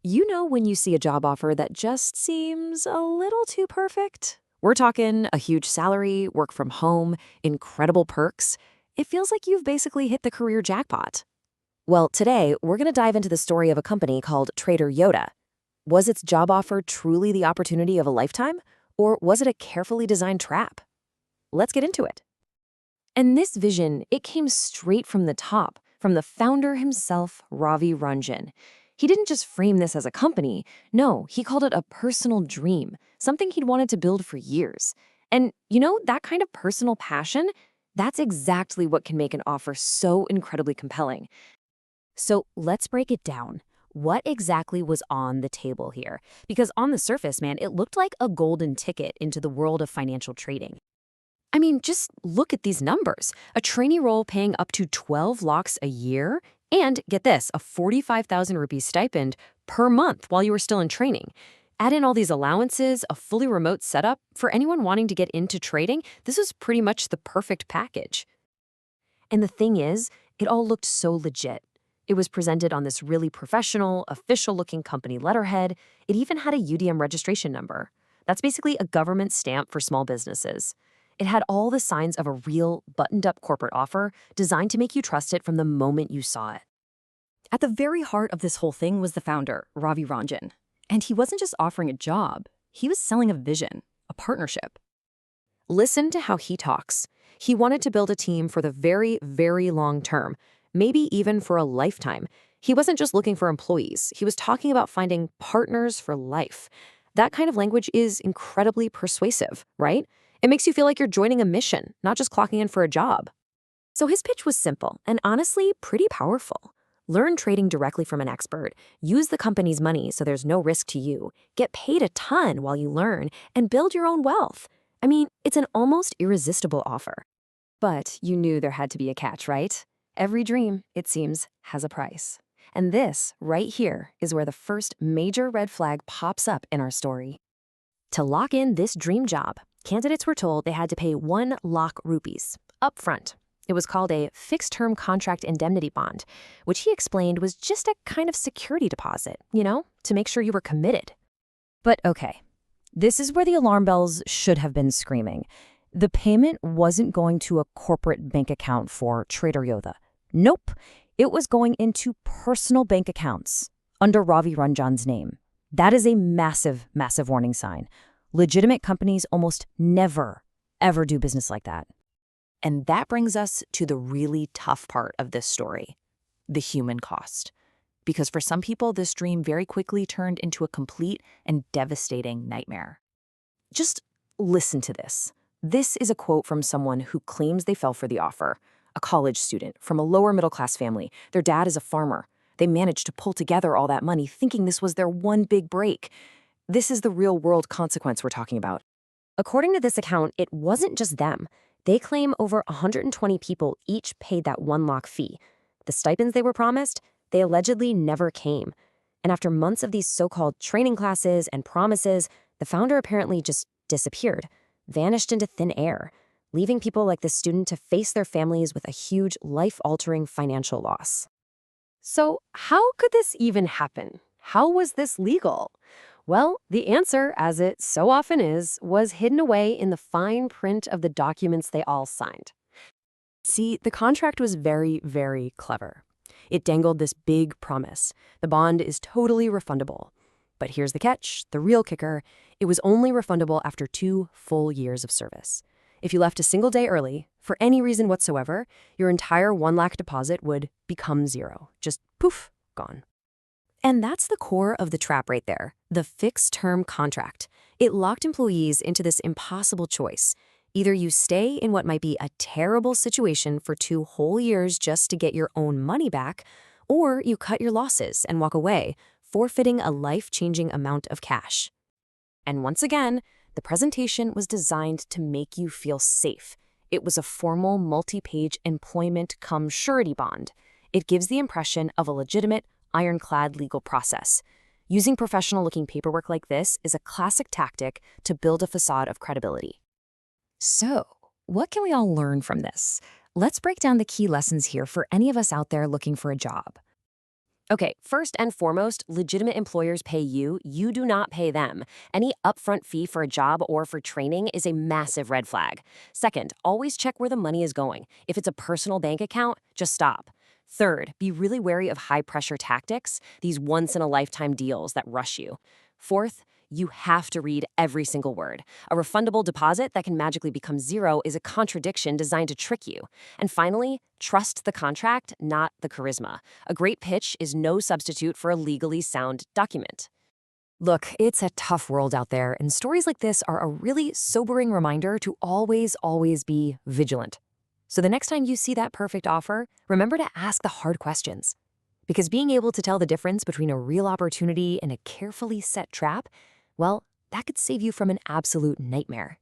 You know when you see a job offer that just seems a little too perfect? We're talking a huge salary, work from home, incredible perks. It feels like you've basically hit the career jackpot. Well, today we're going to dive into the story of a company called Trader Yodha. Was its job offer truly the opportunity of a lifetime? Or was it a carefully designed trap? Let's get into it. And this vision, it came straight from the top, from the founder himself, Ravi Ranjan. He didn't just frame this as a company. No, he called it a personal dream, something he'd wanted to build for years. And that kind of personal passion, that's exactly what can make an offer so incredibly compelling. So let's break it down. What exactly was on the table here? Because on the surface, man, it looked like a golden ticket into the world of financial trading. I mean, just look at these numbers. A trainee role paying up to 12 lakhs a year, and get this, a 45,000 rupee stipend per month while you were still in training. Add in all these allowances, a fully remote setup. For anyone wanting to get into trading, this was pretty much the perfect package. And the thing is, it all looked so legit. It was presented on this really professional, official-looking company letterhead. It even had a UDM registration number. That's basically a government stamp for small businesses. It had all the signs of a real, buttoned-up corporate offer designed to make you trust it from the moment you saw it. At the very heart of this whole thing was the founder, Ravi Ranjan. And he wasn't just offering a job, he was selling a vision, a partnership. Listen to how he talks. He wanted to build a team for the very, very long term, maybe even for a lifetime. He wasn't just looking for employees. He was talking about finding partners for life. That kind of language is incredibly persuasive, right? It makes you feel like you're joining a mission, not just clocking in for a job. So his pitch was simple and honestly pretty powerful. Learn trading directly from an expert. Use the company's money so there's no risk to you. Get paid a ton while you learn and build your own wealth. I mean, it's an almost irresistible offer. But you knew there had to be a catch, right? Every dream, it seems, has a price. And this, right here, is where the first major red flag pops up in our story. To lock in this dream job, candidates were told they had to pay 1 lakh rupees upfront. It was called a fixed-term contract indemnity bond, which he explained was just a kind of security deposit, to make sure you were committed. But okay, this is where the alarm bells should have been screaming. The payment wasn't going to a corporate bank account for Trader Yodha. Nope, it was going into personal bank accounts under Ravi Ranjan's name. That is a massive, massive warning sign. Legitimate companies almost never, ever do business like that. And that brings us to the really tough part of this story, the human cost. Because for some people, this dream very quickly turned into a complete and devastating nightmare. Just listen to this. This is a quote from someone who claims they fell for the offer. A college student from a lower middle-class family. Their dad is a farmer. They managed to pull together all that money thinking this was their one big break. This is the real-world consequence we're talking about. According to this account, it wasn't just them. They claim over 120 people each paid that 1 lakh fee. The stipends they were promised, they allegedly never came. And after months of these so-called training classes and promises, the founder apparently just disappeared, vanished into thin air, leaving people like this student to face their families with a huge, life-altering financial loss. So how could this even happen? How was this legal? Well, the answer, as it so often is, was hidden away in the fine print of the documents they all signed. See, the contract was very, very clever. It dangled this big promise. The bond is totally refundable. But here's the catch, the real kicker. It was only refundable after 2 full years of service. If you left a single day early, for any reason whatsoever, your entire 1 lakh deposit would become zero. Just poof, gone. And that's the core of the trap right there, the fixed-term contract. It locked employees into this impossible choice. Either you stay in what might be a terrible situation for 2 whole years just to get your own money back, or you cut your losses and walk away, forfeiting a life-changing amount of cash. And once again, the presentation was designed to make you feel safe. It was a formal, multi-page employment cum surety bond. It gives the impression of a legitimate, ironclad legal process. Using professional-looking paperwork like this is a classic tactic to build a facade of credibility. So, what can we all learn from this? Let's break down the key lessons here for any of us out there looking for a job. Okay, first and foremost, legitimate employers pay you. You do not pay them. Any upfront fee for a job or for training is a massive red flag. Second, always check where the money is going. If it's a personal bank account, just stop. Third, be really wary of high pressure tactics, these once in a lifetime deals that rush you. Fourth, you have to read every single word. A refundable deposit that can magically become zero is a contradiction designed to trick you. And finally, trust the contract, not the charisma. A great pitch is no substitute for a legally sound document. Look, it's a tough world out there, and stories like this are a really sobering reminder to always be vigilant. So the next time you see that perfect offer, remember to ask the hard questions. Because being able to tell the difference between a real opportunity and a carefully set trap, well, that could save you from an absolute nightmare.